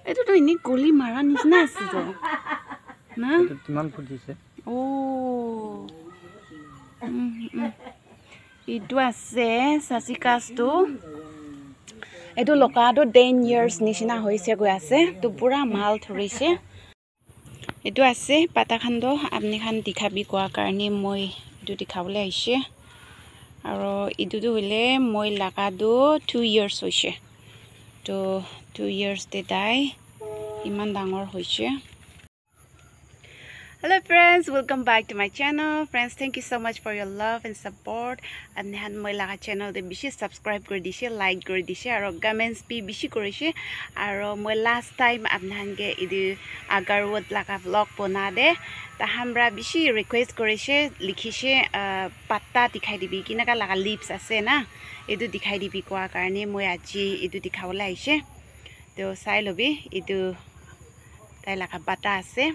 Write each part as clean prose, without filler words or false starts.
এইটো তো ইনি গলি মাৰা নিচিনা আছে তো না এটা কিমান ফুট দিছে ও ইটো আছে সাচিকাসটো এইটো লকাটো 10 ইয়ার্স নিচিনা হৈছে গৈ আছে তো পুরা মাল ধৰিছে এইটো আছে পাতাখান্দ আপনি খান দেখাবি কোৱা কাৰণে মই এইটো দেখাবলৈ আহিছে আৰু ইটোটো হলে মই লাগাটো 2 ইয়াৰ্স হৈছে তো 2 ইয়াৰ্স তে তাই ইমান ডাঙৰ হৈছে Hello friends, welcome back to my channel. Friends, thank you so much for your love and support. And han moi laga channel de bishi subscribe kori dise, like kori dise aro comments bi bishi korise. Aro moi last time apnan ge idu agarwat laga vlog bana de ta hamra bishi request korise likhise patta dikhai dibi kinaka laga leaves ase na edu dikhai dibi kwa karone moi aji edu dikhabola aise. To sai lobi edu tai laga patta ase.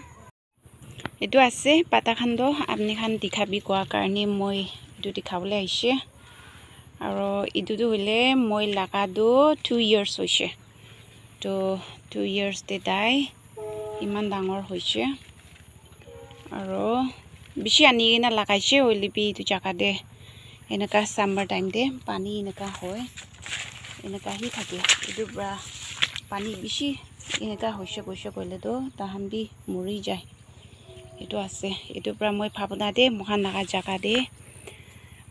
এইটো আছে পাতাখান্দ আপনি খান দেখাবি কোৱা কাৰণে মই এইটো দেখাবলৈ আহিছে আৰু ইটোটো হলে মই লাগাটো 2 ইয়াৰ্স হৈছে তো 2 ইয়াৰ্স তে তাই ইমান ডাঙৰ হৈছে আৰু বেছি আনি কিনা লাগাইছে হলিবি এইটো জাগাতে এনেকা সামাৰ টাইম দে পানী এনেকা হয় এনেকা হি থাকে এইটো পুৰা পানী বেছি এনেকা হৈছে গৈছে কইলে তো তাহান বি মৰি যায় itu ase itu pra moi bhabna de mohan naga jaga de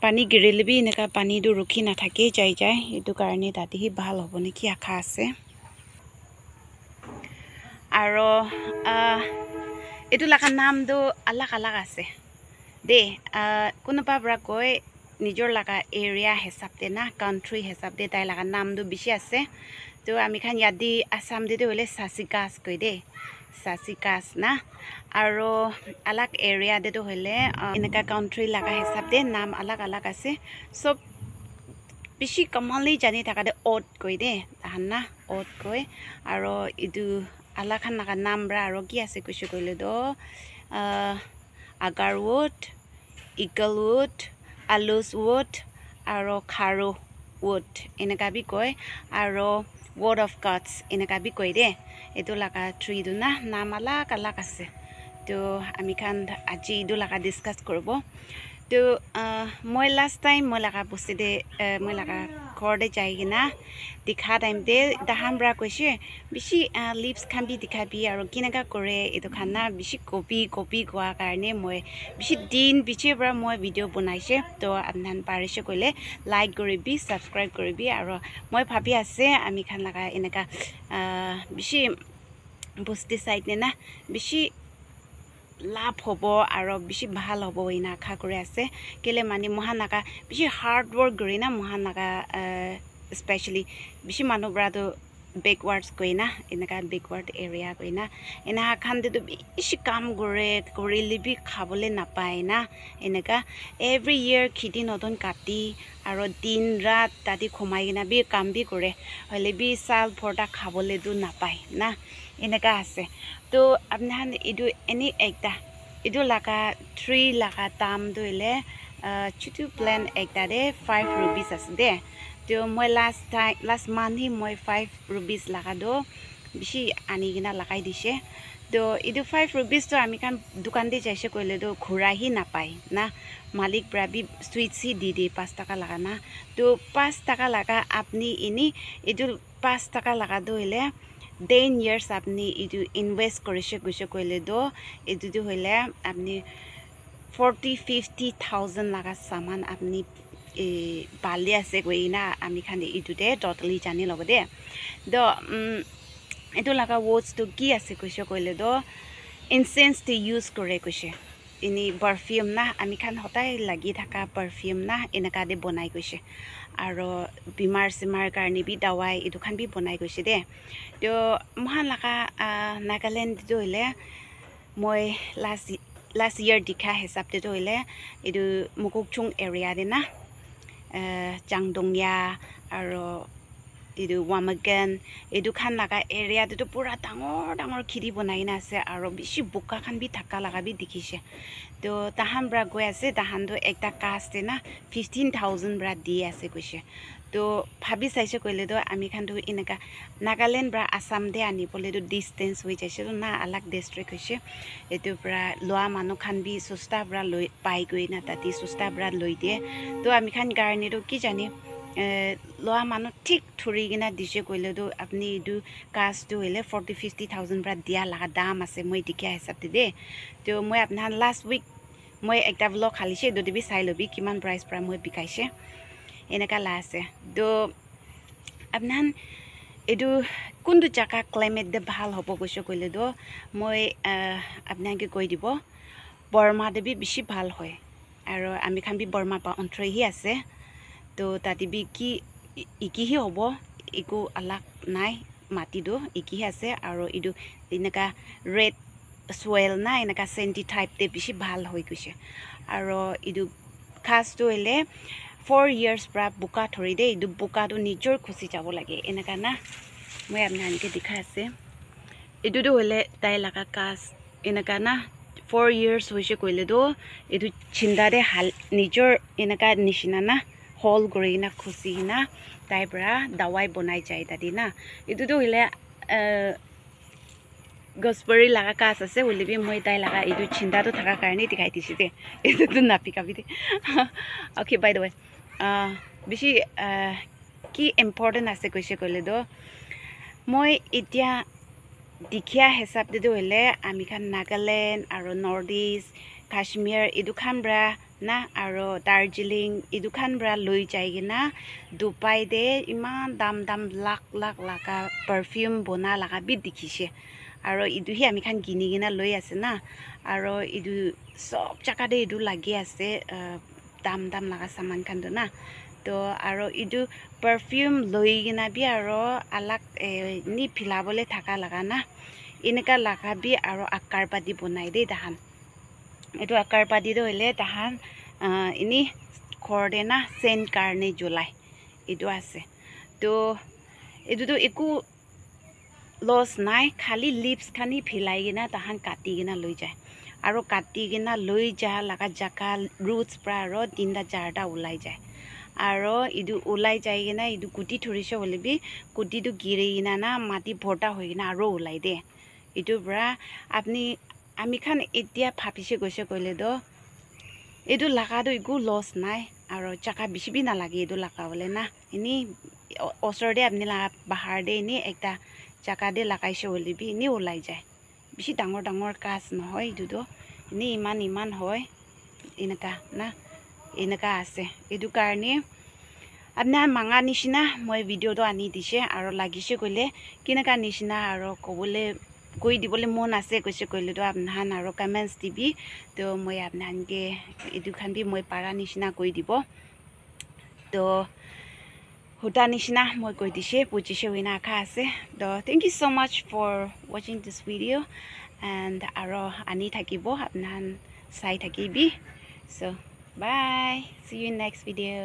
pani girile bi neka pani du rukhi na thake jai jai itu karone tati hi bhal hobo neki akha ase aro itu laka naam do alak alak ase de kuno pa bra koi nijor laka area hesab de na country hesab de tai laka naam do bishi ase to ami khan yadi assam de hole sasikas koi de sasikas na aro alak area de to hole inaka country laga hisab de naam alak alak ase sob bishi kamali jani thaka de ot koi de tahanna ot koi aro idu alak han naga naam bra aro ki ase kuchu koile do agarwood eaglewood aluswood aro kharo wood inaka bi koi aro word of gods inaka bi koi de edu laga tree du na naam alak alak ase to ami khan aji idu laga discuss korbo to moi last time moi laga bosti de moi laga khor de jai gina dikha time de dahambra koise bishi leaves khan bi dikhabi aro kinaka kore edu khan na bishi copy kwa karne moi bishi din biche bra moi video banaise to apnan parise koile like koribi subscribe koribi aro moi bhabi ase ami khan laga enaka bishi bosti side ne na bishi লাভ হবো আৰু বেছি ভাল হবো ইনা আশা কৰি আছে কেলে মানে মহানাকা বেছি হাৰ্ড ওয়াৰ্ক কৰি না মহানাকা স্পেশালি বেছি মানুহ ব্ৰাটো বেকওয়াৰ্ডস কই না এনেকা বেকওয়াৰ্ড এৰিয়া কই না এনা খান দে বেছি কাম কৰি লিবি খাবলে নাপায় না এনেকা এভৰি ইয়াৰ খেতি নতুন কাটি আৰু দিন ৰাত তাতি ঘুমাই কিনা বি কাম বি কৰে হলে বি সাল ফৰটা খাবলে দু নাপায় না এনেকা আছে তো আপনার ইদু এনি একটা ইদু লাকা 3 লাকা দাম দইলে chutu plan একটা de 5 rupees আছে দে তো মই last month hi moi 5 rupees laga do bishi ani gina lagai dise to idu 5 rupees to ami kan dukan de jaise koile do khura hi na pai na malik prabi sweet si di 5 taka laga na to 5 taka laga apni ini idu 5 taka laga doile 10 years apni idu invest korise guise koile do idu do hoile apni 40-50,000 laga saman apni bali ase koi na ami khane idu de totally jani lobo de do etu laga words to ki ase kuise koile do incense to use kore kuise ini perfume na ami khan hotai lagi thaka perfume na enaka de bonai kuise aro bimar simar karni bi dawai etu khan bi bonai kuise de to mohan laga Nagaland do ile moi last year dikha hesab de do ile etu Mokokchung area de na Changdongya aro এইটো ৱামাগান এইটো খান লাগা এৰিয়াটো পুৰা ডাঙৰ ডাঙৰ খিৰি বনাই না আছে আৰু বেছি বোকা খান বি থাকা লাগা বি দেখিছে তো তাহান ব্ৰা গৈ আছে তাহানটো একটা কাষ্টে না 15,000 ব্ৰা দি আছে কৈছে তো ভাবি চাইছে কইলে তো আমি খানটো এনেকা নাগালেণ্ড ব্ৰা আসাম দে আনিবলে তো ডিস্টেন্স হৈ যাইছে তো না আলাগ ডিস্ট্ৰিক্ট হৈছে এটো ব্ৰা লোৱা মানুহ খান বি সুস্তা ব্ৰা লৈ পাই গৈ না তাতি সুস্তা ব্ৰা লৈ দিয়ে তো আমি খান কাৰণে তো কি জানি লোৱা মানুহ ঠিক ধৰি কিনা দিছে কইলে তো আপনি ইদু কাষ্টটো হলে 40-50,000 ব্ৰা দিয়া লাগা দাম আছে মই দেখিয়া হিচাপতে দে তো মই আপনাৰ লাষ্ট উইক মই একটা ব্লগ খালিছে তো দিবি চাই লবি কিমান প্ৰাইস পৰা মই বিকাইছে এনেকা লা আছে তো আপনাৰ এটো কোনটো জায়গা ক্লাইমেট দে ভাল হ'ব কৈছে কইলে তো মই আপনাকে কৈ দিব বৰ্মা দেবি বেছি ভাল হয় আৰু আমি খান বি বৰ্মা পা অন্ত্ৰহি আছে তো তাতিবি কি ইকিহি হ'ব ইকো আলাক নাই মাটিটো ইকিহি আছে আৰু ইদু এনেকা ৰেড সোয়েল না এনেকা সেন্টি টাইপ তে বেছি ভাল হৈ গৈছে আৰু ইদু খাসটো হলে 4 years পৰা বুকা ধৰি দে ইদু বুকাটো নিজৰ খুচি যাব লাগে এনেকা না মই আপোনালোকে দেখাই আছে ইদুটো হলে তাই লাগা কাস এনেকা না 4 years হৈছে কইলে তো ইদু চিন্তা দে হাল নিজৰ এনেকা নিচিনা না হল কৰি না খুচি না তাই পৰা দাৱাই বনাই যায় তাদি না ইদুটো হলে গছবৰি লাগা কাজ আছে হলিবি মই তাই লাগা ইদু চিন্তাটো থাকা কাৰণে দেখাই দিছি দে ইদুটো নাপিকাবি দে ওকে বাই দ্য ওয়ে বেছি কি ইম্পৰ্টেন্ট আছে কৈছে কইলে তো মই এতিয়া দেখিয়া হিচাপ দিটো হলে আমি খান নাগালেণ্ড আৰু নৰ্থ ইষ্ট কাশ্মীৰ ইদু খান ব্ৰা না আৰু দাৰ্জিলিং ইদু খান ব্ৰা লৈ যায় কিনা দুপাই দে ইমান দাম দাম লাখ লাখ লাগা পাৰফিউম বনা লাগা বি দেখিছে আৰু ইদুহি আমি খান কিনি কিনা লৈ আছে না আৰু ইদু সব জায়গা দে ইদু লাগি আছে দাম দাম লাগা সামান খানটো না তো আৰু ইদু পাৰফিউম লৈ কিনা বি আৰু আলাক নি ফিলাবলে থাকা লাগা না এনেকা লাগা বি আৰু আকাৰ পাতি বনাই দে তাহান এটো আকাৰ পাতি হলে তাহান ইনি ঘৰতে না সেন্ট কাৰণে জ্বলাই এটো আছে তো এটোতো একো লস নাই খালি লিপস খানি ফিলাই কিনা তাহান কাটি কিনা লৈ যায় আৰু কাটি কিনা লৈ যা লাগা জাকা ৰুটস পৰা আৰু 3-4টা ওলাই যায় আৰু ইদু ওলাই যায় কিনা ইদু গুটি ধৰিছে হলিবি গুটিটো গিৰি কিনা না মাটি ভৰ্তা হৈ কিনা আৰু ওলাই দে ইটো পৰা আপনি আমি খান এতিয়া ভাবিছে গৈছে কইলে তো এটো লাগাটো একো লস নাই আৰু জাকা বেছি নালাগে এটো লাগাবলে না ইনি ওচৰতে আপনি বাহাৰ দে ইনি একটা জাকা দে লাগাইছে হলিবি ইনি ওলাই যায় বেছি ডাঙৰ ডাঙৰ কাজ নহয় ইটো ইনি ইমান হয় এনেকা না এনেকা আছে এটো কাৰণে আপনাৰ মাঙা নিচিনা মই ভিডিওটো আনি দিছে আৰু লাগিছে কইলে কিনেকা নিচিনা আৰু কবলে কৈ দিবলে মন আছে কৈছে কইলে তো আপনাহান আৰু কমেন্টস দিবি তো মই আপনানকে এটো খান বি মই পাৰা নিচিনা কৈ দিব তো হুটা নিচিনা মই কৈ দিছে বুজিছে হৈ না আশা আছে তো thank you so much for watching this video and আৰু আনি থাকিব আপনাহান চাই থাকিবি so bye see you in next video